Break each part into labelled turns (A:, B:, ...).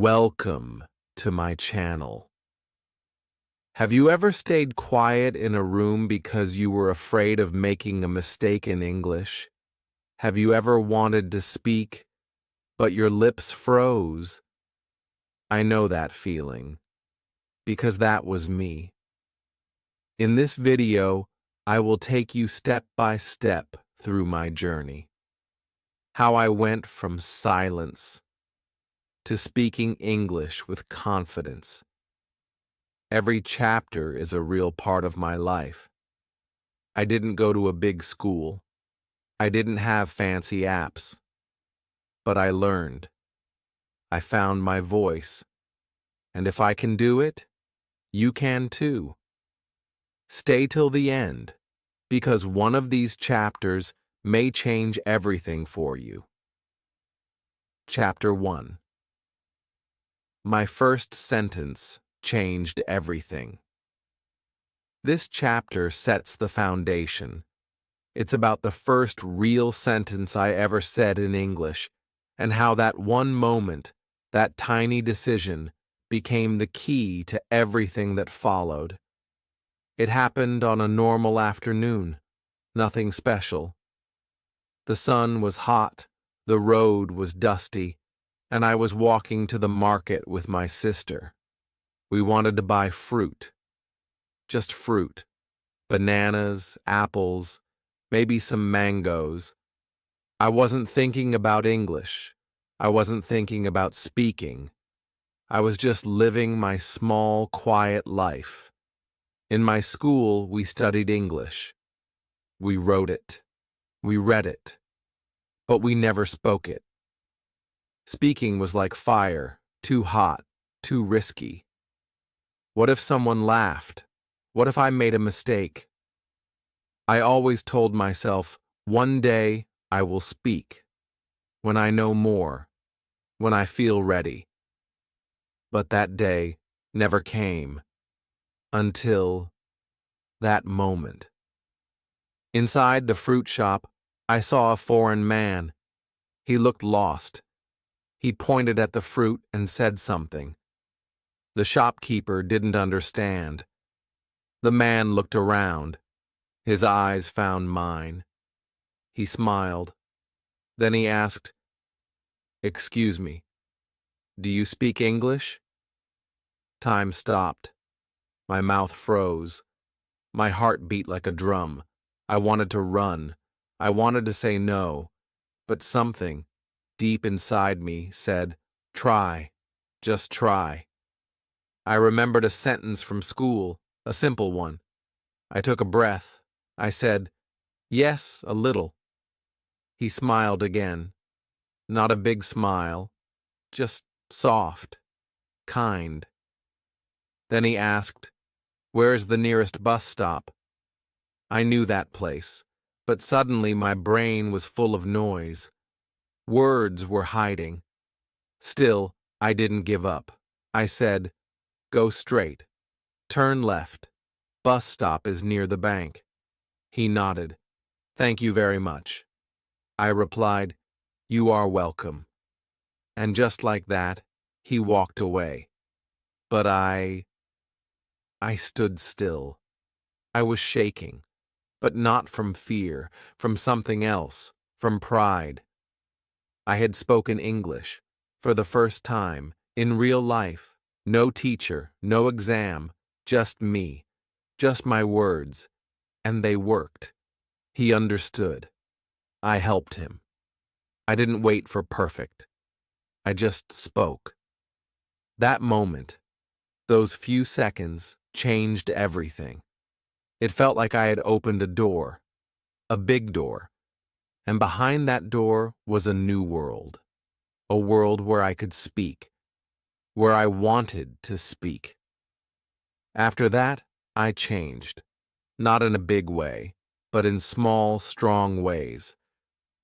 A: Welcome to my channel. Have you ever stayed quiet in a room because you were afraid of making a mistake in English? Have you ever wanted to speak, but your lips froze? I know that feeling, because that was me. In this video, I will take you step by step through my journey. How I went from silence to speaking English with confidence. Every chapter is a real part of my life. I didn't go to a big school. I didn't have fancy apps. But I learned. I found my voice. And if I can do it, you can too. Stay till the end, because one of these chapters may change everything for you. Chapter 1. My first sentence changed everything. This chapter sets the foundation. It's about the first real sentence I ever said in English, and how that one moment, that tiny decision, became the key to everything that followed. It happened on a normal afternoon, nothing special. The sun was hot, the road was dusty, and I was walking to the market with my sister. We wanted to buy fruit. Just fruit. Bananas, apples, maybe some mangoes. I wasn't thinking about English. I wasn't thinking about speaking. I was just living my small, quiet life. In my school, we studied English. We wrote it. We read it. But we never spoke it. Speaking was like fire, too hot, too risky. What if someone laughed? What if I made a mistake? I always told myself, one day I will speak, when I know more, when I feel ready. But that day never came, until that moment. Inside the fruit shop, I saw a foreign man. He looked lost. He pointed at the fruit and said something. The shopkeeper didn't understand. The man looked around. His eyes found mine. He smiled. Then he asked, "Excuse me, do you speak English?" Time stopped. My mouth froze. My heart beat like a drum. I wanted to run. I wanted to say no. But something, deep inside me, said, "Try. Just try." I remembered a sentence from school, a simple one. I took a breath. I said, "Yes, a little." He smiled again. Not a big smile, just soft, kind. Then he asked, "Where's the nearest bus stop?" I knew that place, but suddenly my brain was full of noise. Words were hiding. Still, I didn't give up. I said, "Go straight. Turn left. Bus stop is near the bank." He nodded. "Thank you very much." I replied, "You are welcome." And just like that, he walked away. But I stood still. I was shaking, but not from fear, from something else, from pride. I had spoken English, for the first time, in real life. No teacher, no exam, just me, just my words, and they worked. He understood. I helped him. I didn't wait for perfect. I just spoke. That moment, those few seconds, changed everything. It felt like I had opened a door, a big door, and behind that door was a new world, a world where I could speak, where I wanted to speak. After that, I changed, not in a big way, but in small, strong ways.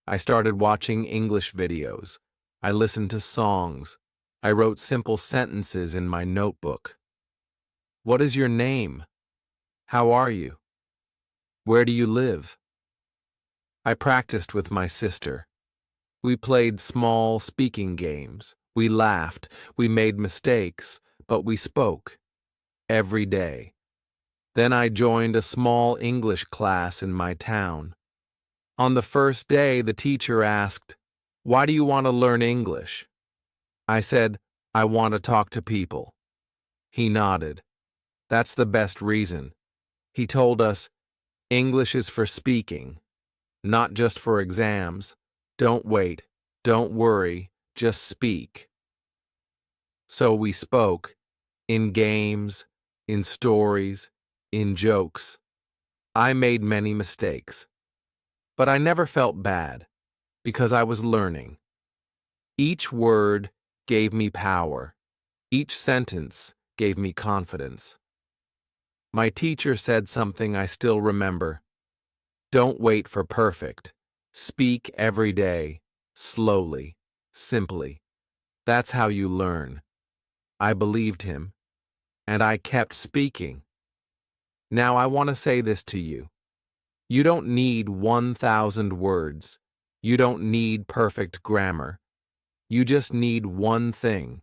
A: I started watching English videos. I listened to songs. I wrote simple sentences in my notebook. "What is your name? How are you? Where do you live?" I practiced with my sister. We played small speaking games. We laughed, we made mistakes, but we spoke. Every day. Then I joined a small English class in my town. On the first day, the teacher asked, "Why do you want to learn English?" I said, "I want to talk to people." He nodded. "That's the best reason." He told us, "English is for speaking, not just for exams. Don't wait, don't worry, just speak." So we spoke, in games, in stories, in jokes. I made many mistakes, but I never felt bad, because I was learning. Each word gave me power. Each sentence gave me confidence. My teacher said something I still remember. Don't wait for perfect. Speak every day, slowly, simply. That's how you learn. I believed him, and I kept speaking. Now I want to say this to you. You don't need 1,000 words. You don't need perfect grammar. You just need one thing: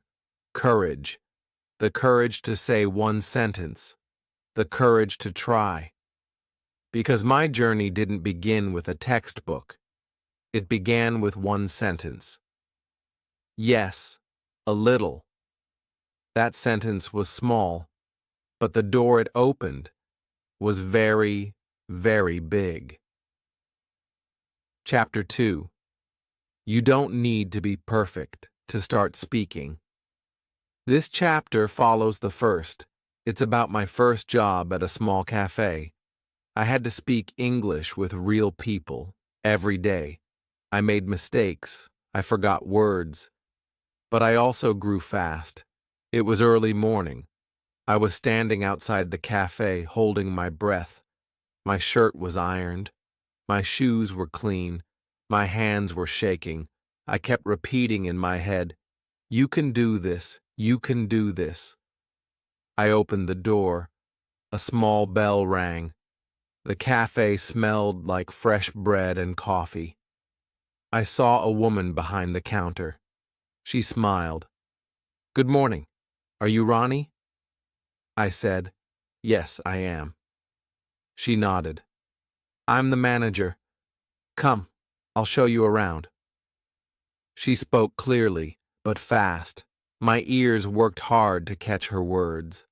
A: courage. The courage to say one sentence. The courage to try. Because my journey didn't begin with a textbook. It began with one sentence. Yes, a little. That sentence was small, but the door it opened was very, very big. Chapter 2. You don't need to be perfect to start speaking. This chapter follows the first. It's about my first job at a small cafe. I had to speak English with real people every day. I made mistakes. I forgot words. But I also grew fast. It was early morning. I was standing outside the cafe holding my breath. My shirt was ironed. My shoes were clean. My hands were shaking. I kept repeating in my head, "You can do this. You can do this." I opened the door. A small bell rang. The cafe smelled like fresh bread and coffee. I saw a woman behind the counter. She smiled. "Good morning. Are you Ronnie?" I said, "Yes, I am." She nodded. "I'm the manager. Come, I'll show you around." She spoke clearly, but fast. My ears worked hard to catch her words.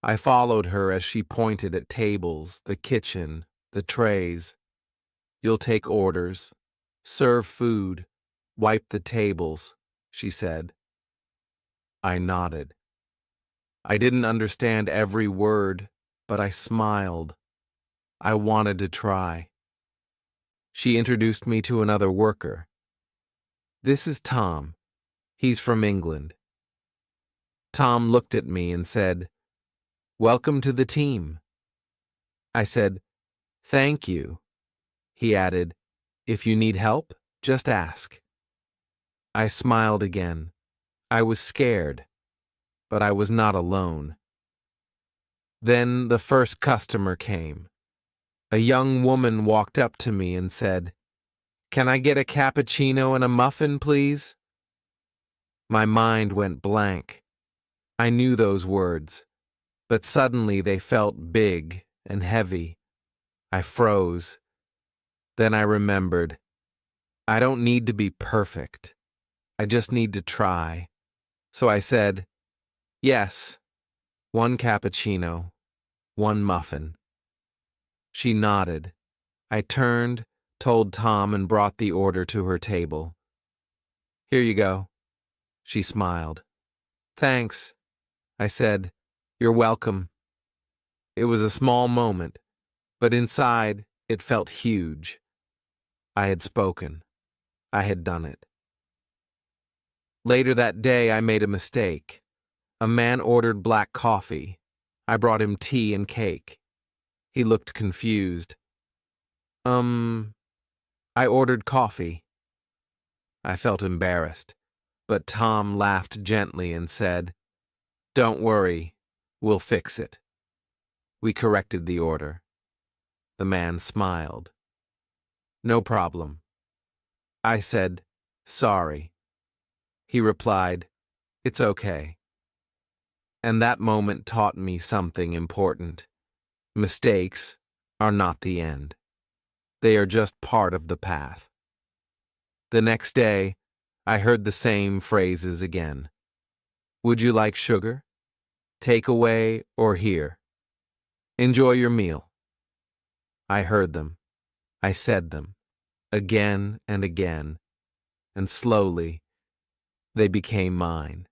A: I followed her as she pointed at tables, the kitchen, the trays. "You'll take orders, serve food, wipe the tables," she said. I nodded. I didn't understand every word, but I smiled. I wanted to try. She introduced me to another worker. "This is Tom. He's from England." Tom looked at me and said, "Welcome to the team." I said, "Thank you." He added, "If you need help, just ask." I smiled again. I was scared, but I was not alone. Then the first customer came. A young woman walked up to me and said, "Can I get a cappuccino and a muffin, please?" My mind went blank. I knew those words, but suddenly they felt big and heavy. I froze. Then I remembered. I don't need to be perfect. I just need to try. So I said, "Yes, one cappuccino, one muffin." She nodded. I turned, told Tom, and brought the order to her table. "Here you go." She smiled. "Thanks," I said. "You're welcome." It was a small moment, but inside it felt huge. I had spoken. I had done it. Later that day, I made a mistake. A man ordered black coffee. I brought him tea and cake. He looked confused. I ordered coffee." I felt embarrassed, but Tom laughed gently and said, "Don't worry, we'll fix it." We corrected the order. The man smiled. "No problem." I said, "Sorry." He replied, It's okay. And that moment taught me something important. Mistakes are not the end. They are just part of the path. The next day, I heard the same phrases again. Would you like sugar? Take away or here? Enjoy your meal. I heard them. I said them. Again and again. And slowly, they became mine.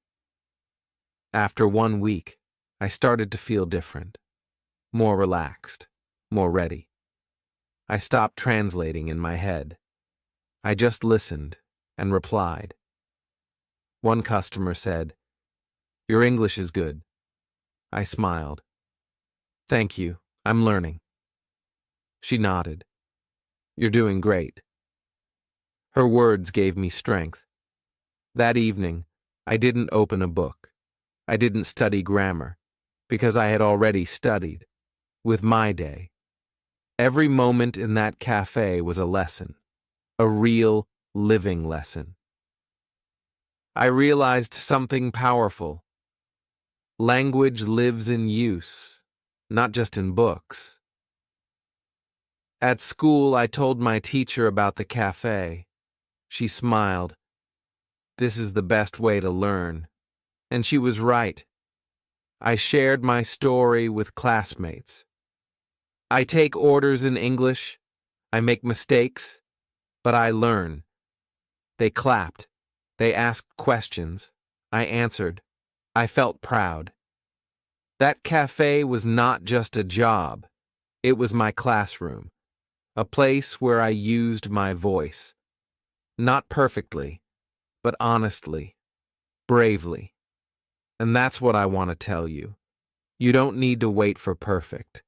A: After 1 week, I started to feel different. More relaxed. More ready. I stopped translating in my head. I just listened and replied. One customer said, "Your English is good." I smiled. "Thank you, I'm learning." She nodded. "You're doing great." Her words gave me strength. That evening, I didn't open a book. I didn't study grammar, because I had already studied, with my day. Every moment in that cafe was a lesson, a real, living lesson. I realized something powerful. Language lives in use, not just in books. At school, I told my teacher about the cafe. She smiled. This is the best way to learn. And she was right. I shared my story with classmates. I take orders in English. I make mistakes, but I learn. They clapped. They asked questions. I answered. I felt proud. That cafe was not just a job. It was my classroom, a place where I used my voice. Not perfectly, but honestly, bravely. And that's what I want to tell you. You don't need to wait for perfect.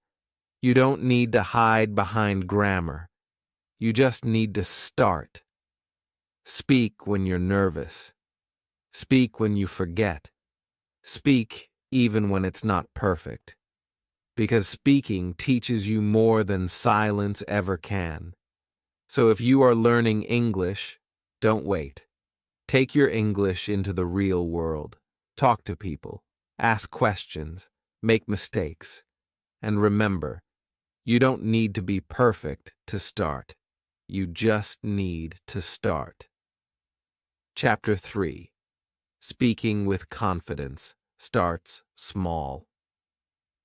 A: You don't need to hide behind grammar. You just need to start. Speak when you're nervous. Speak when you forget. Speak even when it's not perfect. Because speaking teaches you more than silence ever can. So if you are learning English, don't wait. Take your English into the real world. Talk to people. Ask questions. Make mistakes. And remember, you don't need to be perfect to start. You just need to start. Chapter 3. Speaking with confidence starts small.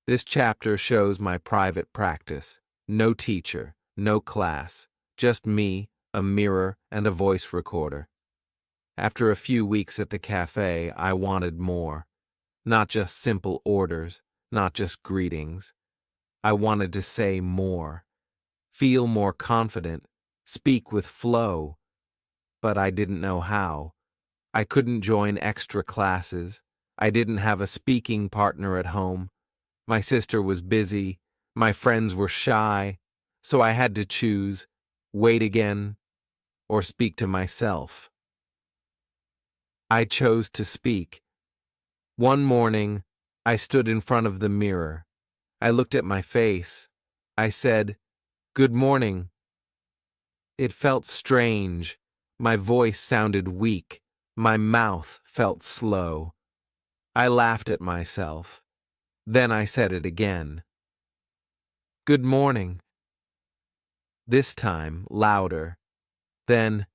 A: This chapter shows my private practice. No teacher, no class, just me, a mirror, and a voice recorder. After a few weeks at the cafe, I wanted more. Not just simple orders, not just greetings. I wanted to say more, feel more confident, speak with flow. But I didn't know how. I couldn't join extra classes. I didn't have a speaking partner at home. My sister was busy. My friends were shy. So I had to choose, wait again, or speak to myself. I chose to speak. One morning, I stood in front of the mirror. I looked at my face. I said, "Good morning." It felt strange. My voice sounded weak. My mouth felt slow. I laughed at myself. Then I said it again. "Good morning." This time, louder. Then,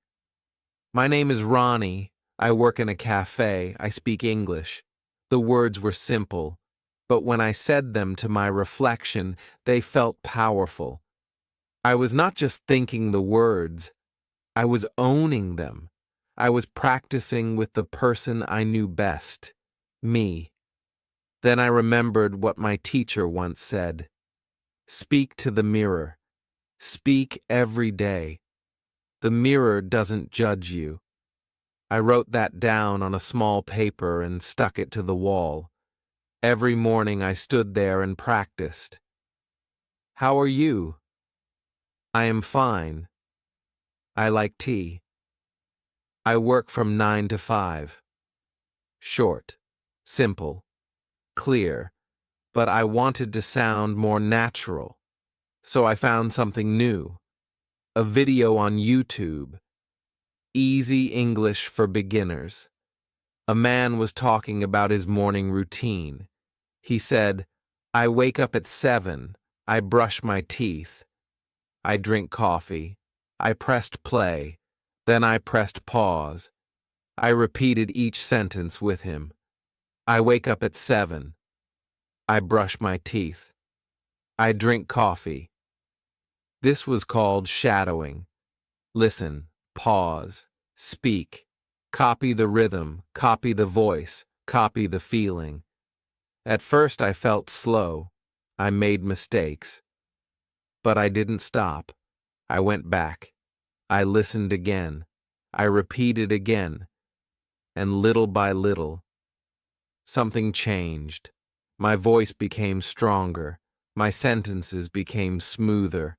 A: "My name is Ronnie. I work in a cafe. I speak English." The words were simple, but when I said them to my reflection, they felt powerful. I was not just thinking the words, I was owning them. I was practicing with the person I knew best, me. Then I remembered what my teacher once said. Speak to the mirror. Speak every day. The mirror doesn't judge you. I wrote that down on a small paper and stuck it to the wall. Every morning I stood there and practiced. "How are you?" "I am fine. I like tea." "I work from 9 to 5. Short, simple, clear, but I wanted to sound more natural. So I found something new. A video on YouTube. Easy English for Beginners. A man was talking about his morning routine. He said, "I wake up at 7, I brush my teeth, I drink coffee, I pressed play, then I pressed pause." I repeated each sentence with him. I wake up at 7, I brush my teeth, I drink coffee. This was called shadowing. Listen, pause, speak, copy the rhythm, copy the voice, copy the feeling. At first I felt slow. I made mistakes. But I didn't stop. I went back. I listened again. I repeated again. And little by little, something changed. My voice became stronger. My sentences became smoother.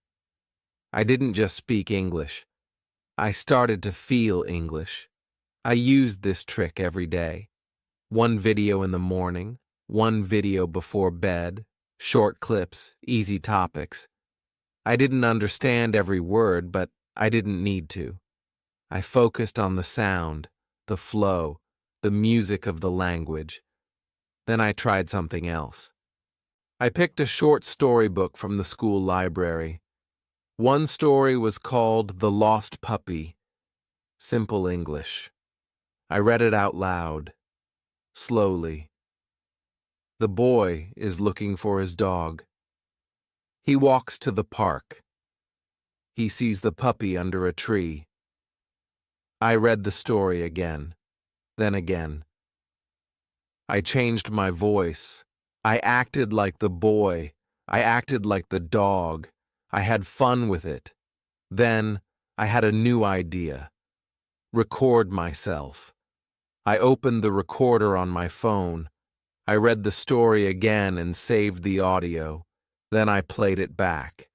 A: I didn't just speak English. I started to feel English. I used this trick every day. One video in the morning, one video before bed, short clips, easy topics. I didn't understand every word, but I didn't need to. I focused on the sound, the flow, the music of the language. Then I tried something else. I picked a short storybook from the school library. One story was called The Lost Puppy. Simple English. I read it out loud, slowly. The boy is looking for his dog. He walks to the park. He sees the puppy under a tree. I read the story again, then again. I changed my voice. I acted like the boy. I acted like the dog. I had fun with it. Then I had a new idea. Record myself. I opened the recorder on my phone. I read the story again and saved the audio. Then I played it back.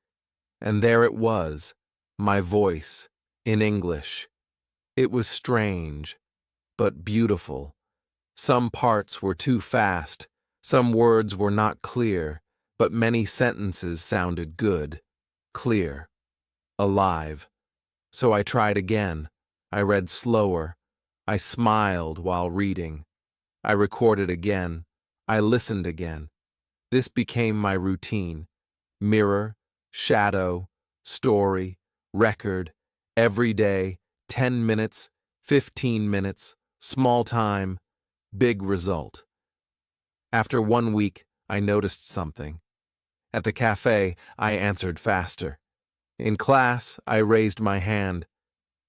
A: And there it was, my voice, in English. It was strange, but beautiful. Some parts were too fast, some words were not clear, but many sentences sounded good, clear, alive. So I tried again. I read slower. I smiled while reading. I recorded again. I listened again. This became my routine. Mirror, shadow, story, record, every day, 10 minutes, 15 minutes, small time, big result. After 1 week, I noticed something. At the cafe, I answered faster. In class, I raised my hand.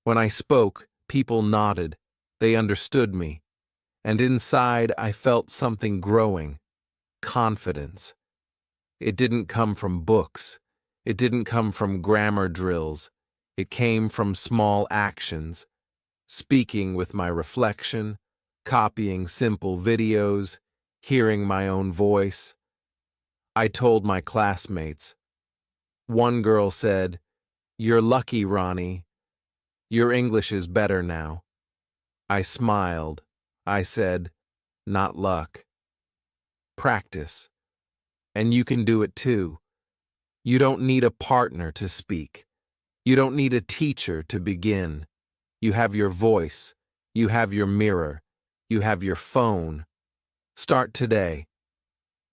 A: When I spoke, people nodded. They understood me. And inside, I felt something growing. Confidence. It didn't come from books. It didn't come from grammar drills. It came from small actions. Speaking with my reflection, copying simple videos, hearing my own voice. I told my classmates. One girl said, "You're lucky, Ronnie. Your English is better now." I smiled. I said, "Not luck. Practice. And you can do it too. You don't need a partner to speak. You don't need a teacher to begin. You have your voice. You have your mirror. You have your phone. Start today.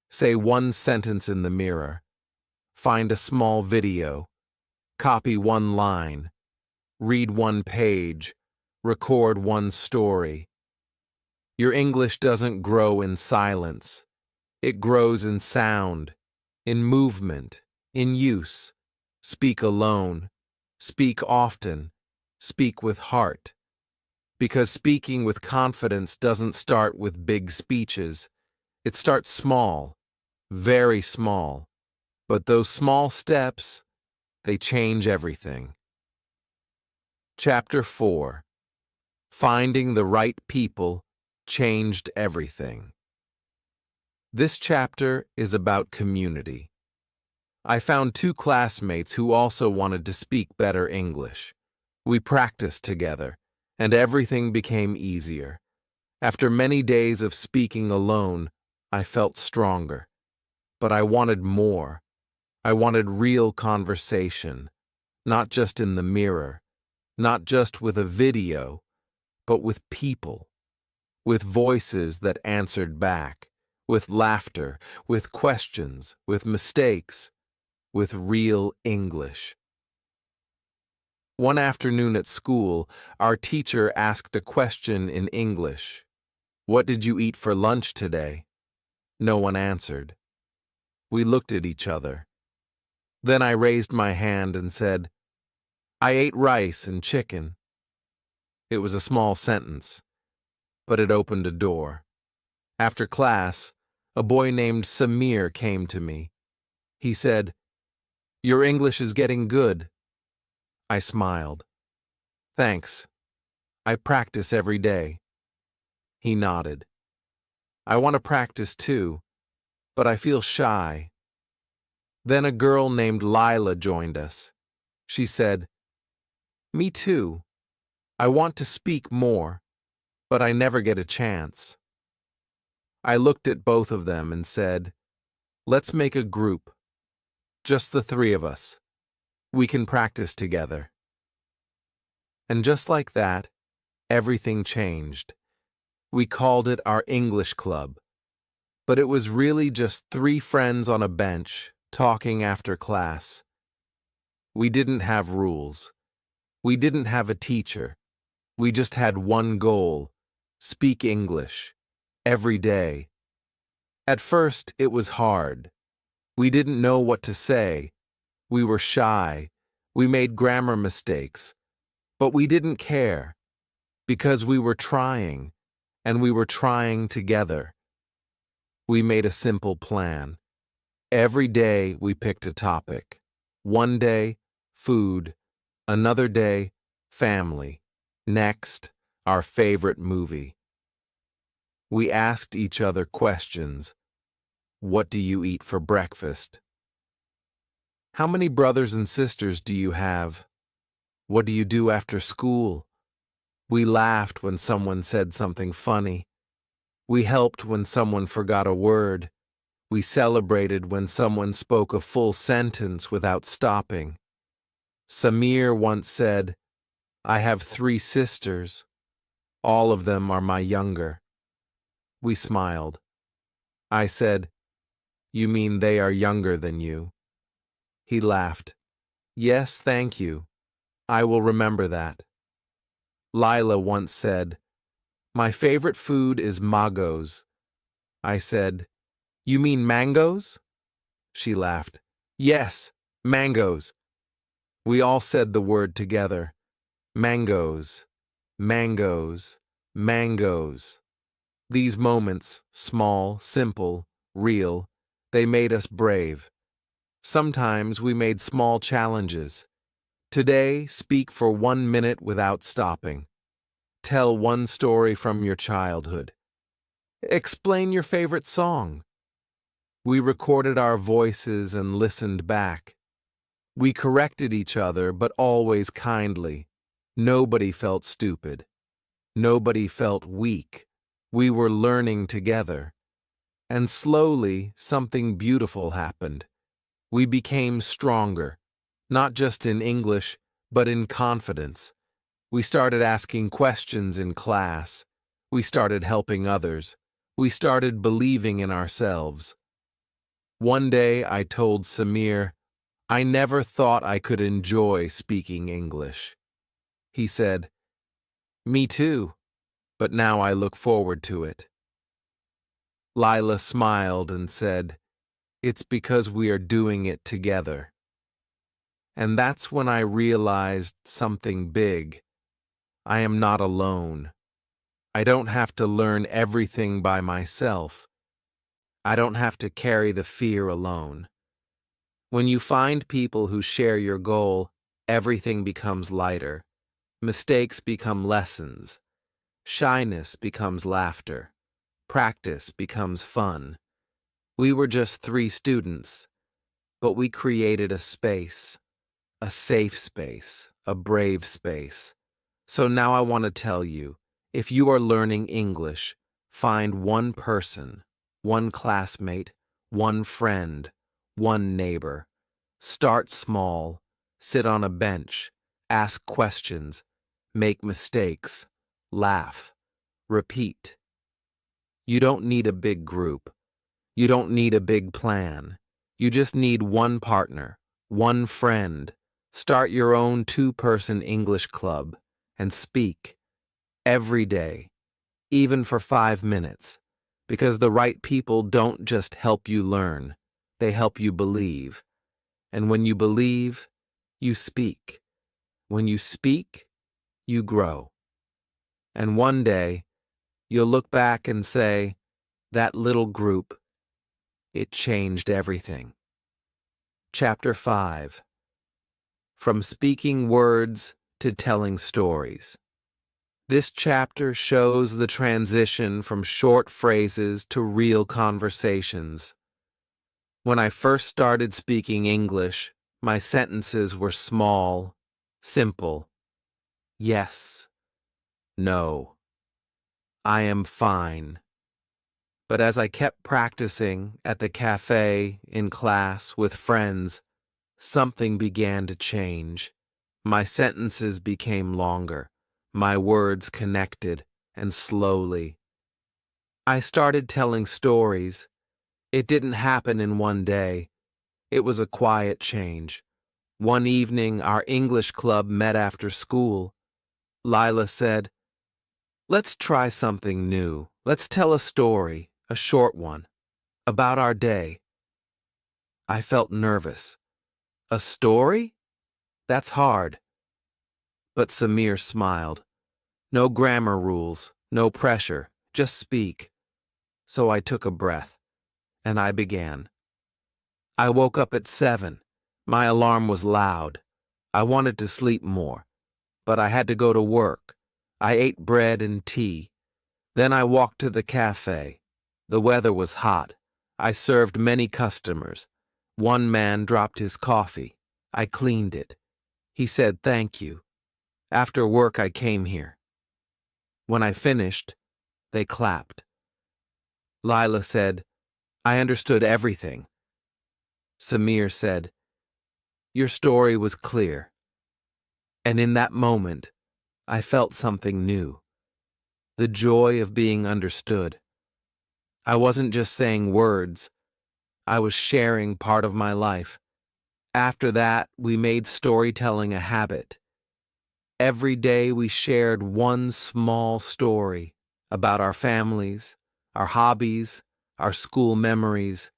A: Say one sentence in the mirror. Find a small video. Copy one line. Read one page. Record one story. Your English doesn't grow in silence. It grows in sound, in movement, in use. Speak alone. Speak often. Speak with heart. Because speaking with confidence doesn't start with big speeches. It starts small, very small. But those small steps, they change everything. Chapter 4. Finding the right people changed everything. This chapter is about community. I found 2 classmates who also wanted to speak better English. We practiced together, and everything became easier. After many days of speaking alone, I felt stronger. But I wanted more. I wanted real conversation, not just in the mirror, not just with a video, but with people. with voices that answered back, with laughter, with questions, with mistakes, with real English. One afternoon at school, our teacher asked a question in English. "What did you eat for lunch today?" No one answered. We looked at each other. Then I raised my hand and said, "I ate rice and chicken." It was a small sentence, but it opened a door. After class, a boy named Samir came to me. He said, "Your English is getting good." I smiled. "Thanks. I practice every day." He nodded. "I want to practice too, but I feel shy." Then a girl named Lila joined us. She said, "Me too. I want to speak more, but I never get a chance." I looked at both of them and said, "Let's make a group. Just the three of us. We can practice together." And just like that, everything changed. We called it our English Club, but it was really just three friends on a bench talking after class. We didn't have rules. We didn't have a teacher. We just had one goal: speak English, every day. At first, it was hard. We didn't know what to say. We were shy. We made grammar mistakes. But we didn't care, because we were trying, and we were trying together. We made a simple plan. Every day we picked a topic. One day, food. Another day, family. Next, our favorite movie. We asked each other questions. What do you eat for breakfast? How many brothers and sisters do you have? What do you do after school? We laughed when someone said something funny. We helped when someone forgot a word. We celebrated when someone spoke a full sentence without stopping. Samir once said, "I have 3 sisters. All of them are my younger." We smiled. I said, "You mean they are younger than you?" He laughed. "Yes, thank you. I will remember that." Lila once said, "My favorite food is magos." I said, "You mean mangoes?" She laughed. "Yes, mangoes." We all said the word together. Mangoes, mangoes, mangoes. These moments, small, simple, real, they made us brave. Sometimes we made small challenges. Today, speak for 1 minute without stopping. Tell one story from your childhood. Explain your favorite song. We recorded our voices and listened back. We corrected each other, but always kindly. Nobody felt stupid. Nobody felt weak. We were learning together. And slowly, something beautiful happened. We became stronger, not just in English, but in confidence. We started asking questions in class. We started helping others. We started believing in ourselves. One day I told Samir, "I never thought I could enjoy speaking English." He said, "Me too, but now I look forward to it." Lila smiled and said, "It's because we are doing it together." And that's when I realized something big. I am not alone. I don't have to learn everything by myself. I don't have to carry the fear alone. When you find people who share your goal, everything becomes lighter. Mistakes become lessons. Shyness becomes laughter. Practice becomes fun. We were just 3 students, but we created a space, a safe space, a brave space. So now I want to tell you, if you are learning English, find one person, one classmate, one friend, one neighbor. Start small, sit on a bench, ask questions, make mistakes, laugh, repeat. You don't need a big group. You don't need a big plan. You just need one partner, one friend. Start your own two-person English club and speak every day, even for 5 minutes, because the right people don't just help you learn, they help you believe. And when you believe, you speak. When you speak, you grow. And one day, you'll look back and say, that little group, it changed everything. Chapter 5. From speaking words to telling stories. This chapter shows the transition from short phrases to real conversations. When I first started speaking English, my sentences were small, simple. Yes, no, I am fine. But as I kept practicing at the cafe, in class, with friends, something began to change. My sentences became longer. My words connected, and slowly. I started telling stories. It didn't happen in one day. It was a quiet change. One evening, our English club met after school. Lila said, "Let's try something new. Let's tell a story, a short one, about our day." I felt nervous. A story? That's hard. But Samir smiled. No grammar rules, no pressure, just speak. So I took a breath, and I began. I woke up at 7. My alarm was loud. I wanted to sleep more, but I had to go to work. I ate bread and tea. Then I walked to the cafe. The weather was hot. I served many customers. One man dropped his coffee. I cleaned it. He said thank you. After work I came here. When I finished, they clapped. Lila said, "I understood everything." Samir said, "Your story was clear." And in that moment, I felt something new. The joy of being understood. I wasn't just saying words. I was sharing part of my life. After that, we made storytelling a habit. Every day we shared one small story about our families, our hobbies, our school memories,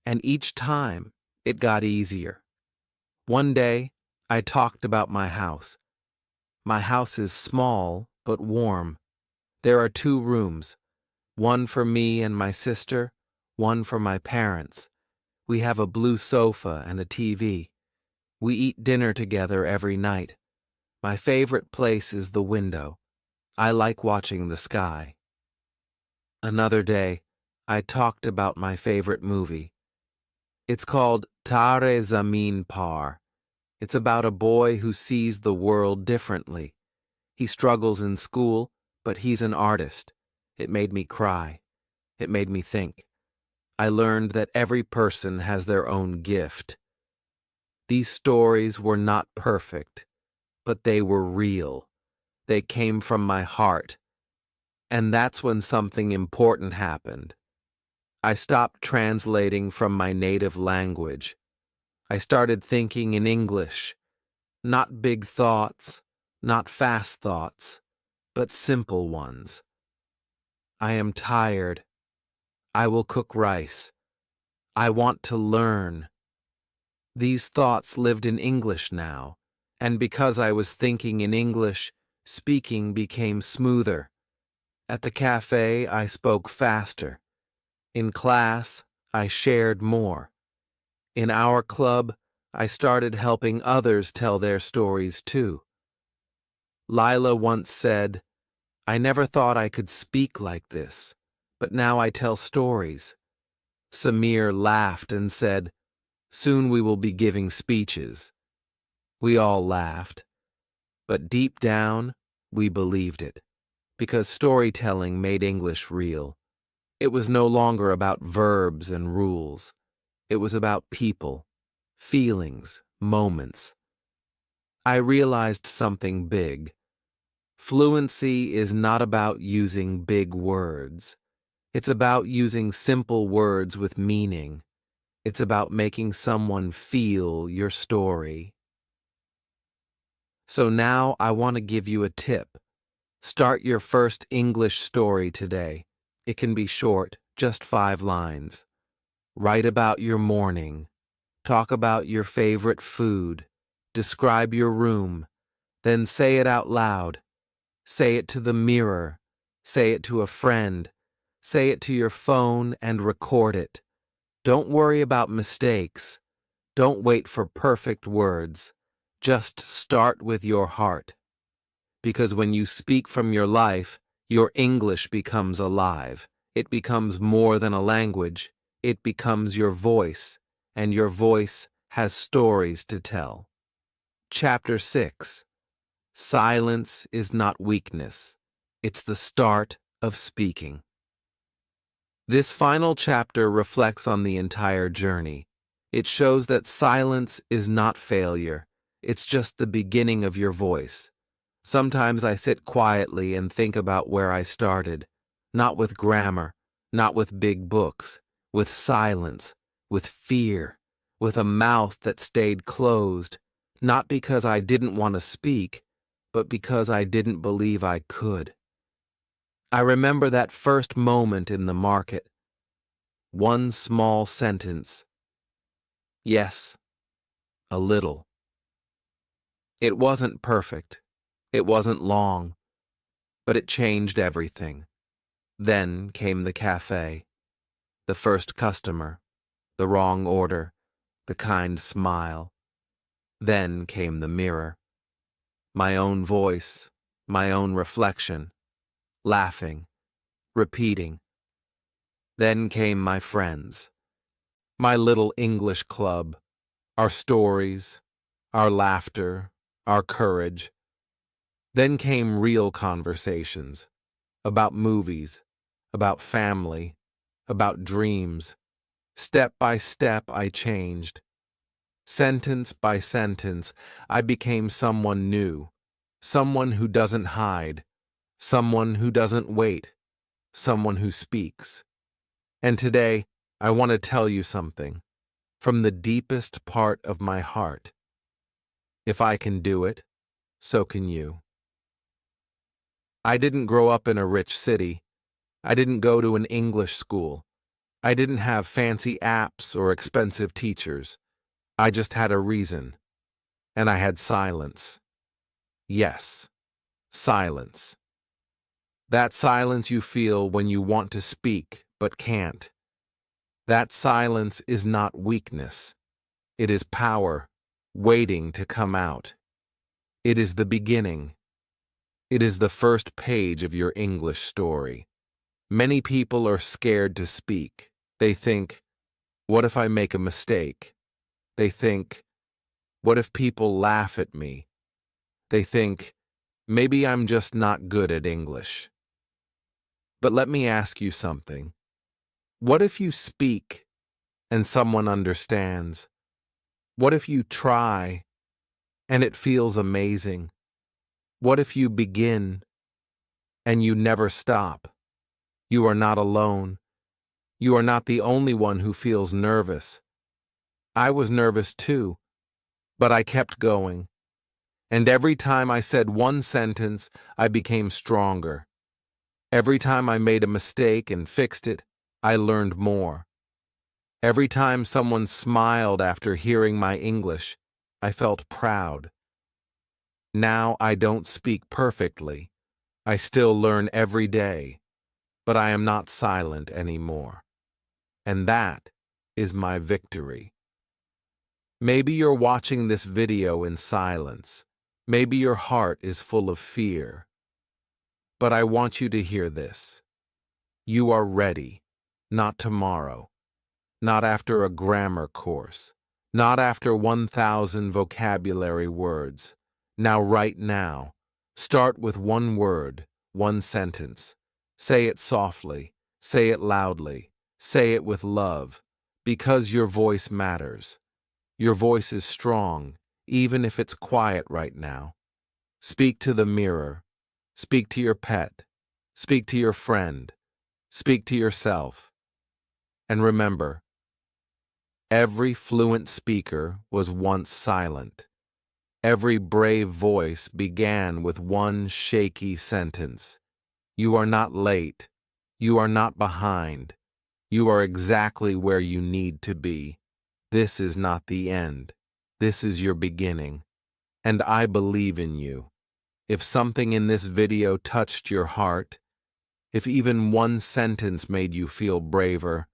A: and each time it got easier. One day, I talked about my house. My house is small but warm. There are 2 rooms, one for me and my sister, one for my parents. We have a blue sofa and a TV. We eat dinner together every night. My favorite place is the window. I like watching the sky. Another day, I talked about my favorite movie. It's called Tare Zameen Par. It's about a boy who sees the world differently. He struggles in school, but he's an artist. It made me cry. It made me think. I learned that every person has their own gift. These stories were not perfect, but they were real. They came from my heart. And that's when something important happened. I stopped translating from my native language. I started thinking in English. Not big thoughts, not fast thoughts, but simple ones. I am tired. I will cook rice. I want to learn. These thoughts lived in English now, and because I was thinking in English, speaking became smoother. At the cafe, I spoke faster. In class, I shared more. In our club, I started helping others tell their stories too. Lila once said, "I never thought I could speak like this, but now I tell stories." Samir laughed and said, "Soon we will be giving speeches." We all laughed, but deep down, we believed it, because storytelling made English real. It was no longer about verbs and rules. It was about people, feelings, moments. I realized something big. Fluency is not about using big words. It's about using simple words with meaning. It's about making someone feel your story. So now I want to give you a tip. Start your first English story today. It can be short, just 5 lines. Write about your morning. Talk about your favorite food. Describe your room. Then say it out loud. Say it to the mirror. Say it to a friend. Say it to your phone and record it. Don't worry about mistakes. Don't wait for perfect words. Just start with your heart. Because when you speak from your life, your English becomes alive. It becomes more than a language. It becomes your voice, and your voice has stories to tell. Chapter 6. Silence is not weakness. It's the start of speaking. This final chapter reflects on the entire journey. It shows that silence is not failure. It's just the beginning of your voice. Sometimes I sit quietly and think about where I started, not with grammar, not with big books, with silence, with fear, with a mouth that stayed closed, not because I didn't want to speak, but because I didn't believe I could. I remember that first moment in the market. One small sentence. Yes, a little. It wasn't perfect. It wasn't long, but it changed everything. Then came the cafe, the first customer, the wrong order, the kind smile. Then came the mirror, my own voice, my own reflection, laughing, repeating. Then came my friends, my little English club, our stories, our laughter, our courage. Then came real conversations about movies, about family, about dreams. Step by step, I changed. Sentence by sentence, I became someone new, someone who doesn't hide, someone who doesn't wait, someone who speaks. And today, I want to tell you something from the deepest part of my heart. If I can do it, so can you. I didn't grow up in a rich city. I didn't go to an English school. I didn't have fancy apps or expensive teachers. I just had a reason. And I had silence. Yes, silence. That silence you feel when you want to speak but can't. That silence is not weakness. It is power, waiting to come out. It is the beginning. It is the first page of your English story. Many people are scared to speak. They think, what if I make a mistake? They think, what if people laugh at me? They think, maybe I'm just not good at English. But let me ask you something. What if you speak and someone understands? What if you try and it feels amazing? What if you begin and you never stop? You are not alone. You are not the only one who feels nervous. I was nervous too, but I kept going. And every time I said one sentence, I became stronger. Every time I made a mistake and fixed it, I learned more. Every time someone smiled after hearing my English, I felt proud. Now I don't speak perfectly. I still learn every day, but I am not silent anymore. And that is my victory. Maybe you're watching this video in silence. Maybe your heart is full of fear. But I want you to hear this. You are ready, not tomorrow, not after a grammar course, not after 1,000 vocabulary words. Now, right now, start with one word, one sentence. Say it softly, say it loudly, say it with love, because your voice matters. Your voice is strong, even if it's quiet right now. Speak to the mirror. Speak to your pet. Speak to your friend. Speak to yourself. And remember, every fluent speaker was once silent. Every brave voice began with one shaky sentence. You are not late. You are not behind. You are exactly where you need to be. This is not the end. This is your beginning. And I believe in you. If something in this video touched your heart, if even one sentence made you feel braver,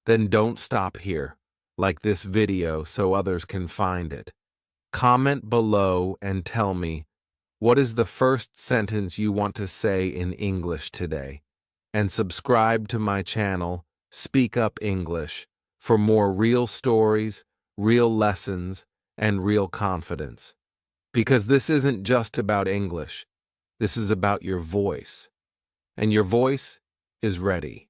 A: then don't stop here. Like this video so others can find it. Comment below and tell me, what is the first sentence you want to say in English today? And subscribe to my channel, Speak Up English, for more real stories, real lessons, and real confidence. Because this isn't just about English. This is about your voice. And your voice is ready.